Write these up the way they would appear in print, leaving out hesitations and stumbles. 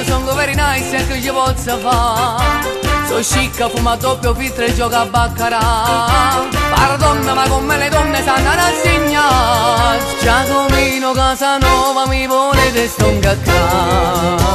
sono very nice e che ci posso fare. So scicca, fuma doppio filtro e gioca a baccarà. Para donna ma come le donne sanno rassegnare. Giacomino Casanova mi volete stoncaccare.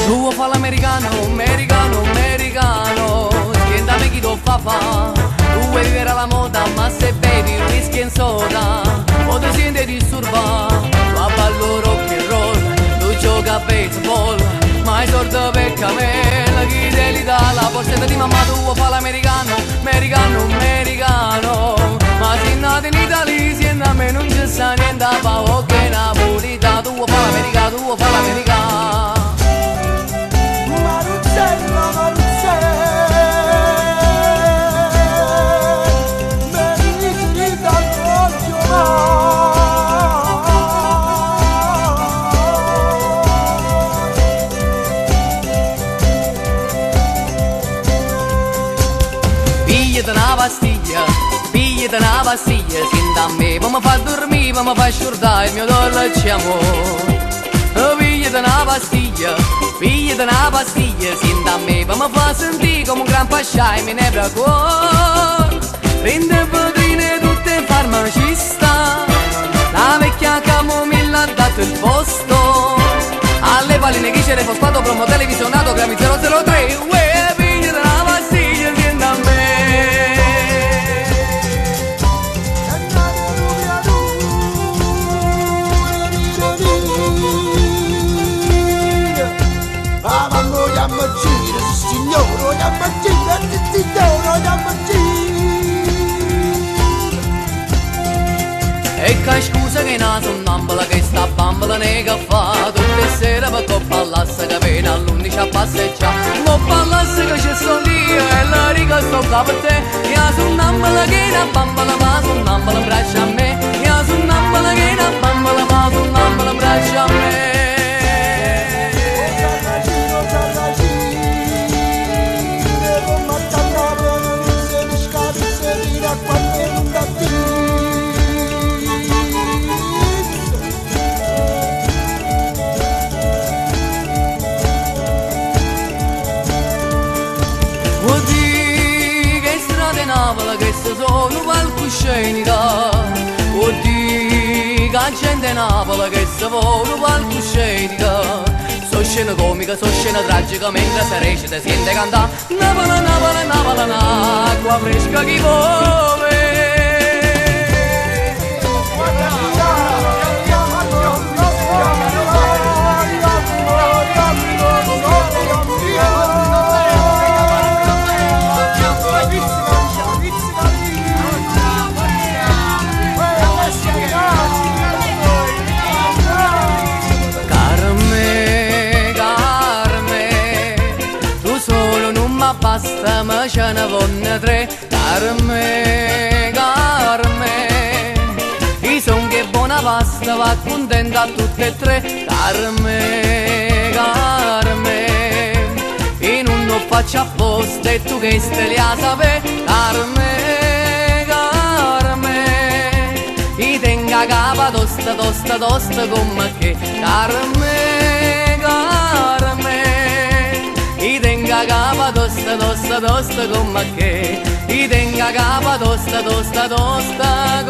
Tu fa l'americano, americano, americano. Schientami chi tu fa. Tu vuoi vivere alla moda, ma se bevi whisky e soda o ti senti disturbato. Va ballo rock and roll, tu gioca a baseball, ma i soldi per camella. Chi te li dà la borsetta di mamma? Tu fa l'americano, americano, americano. Ma se nato in Italia, se a me non ci sta niente a fa che napolitano. Tu fa l'americano, tu fa l'americano. Pigliate una pastiglia, senti a me, ma mi fa dormire, ma mi fa scordare il mio dolce amore. Pigliate una pastiglia, senti a me, ma mi fa sentire come un gran pascià e mi nebra cuore. Prende vetrine tutte farmacista, la vecchia camomilla ha dato il posto. Alle palline chi c'era fosfato, promo televisionato, grammi 003, uè, pigliate una pastiglia, senti a me. E che scusa che na sonnambola che sta bambola nega fa. Tutte sere per coppallasse che viene all'11 a passeggiare. Coppallasse che c'è sto Dio e la riga sto qua per te. E a sonnambola che na bambola ma sonnambola braccia a me. E a sonnambola che na bambola ma sonnambola braccia a me. Che sono palcoscenica, oddio, che gente Napoli che sono palcoscenica. So scena comica, so scena tragica, mentre si recita si sente cantare Napoli, Napoli, Napoli, acqua fresca chi vuole. Basta ma ce ne vanno tre, Carme, Carme. I son che buona pasta va contenta a tutte e tre, Carme, Carme. E non lo faccio apposta e tu che ste li a sapere, Carme, Carme. I tenga capa tosta, tosta, tosta come che, Carme, Carme. I tenga capa tosta, tosta, tosta come che. I tenga capa tosta, tosta, tosta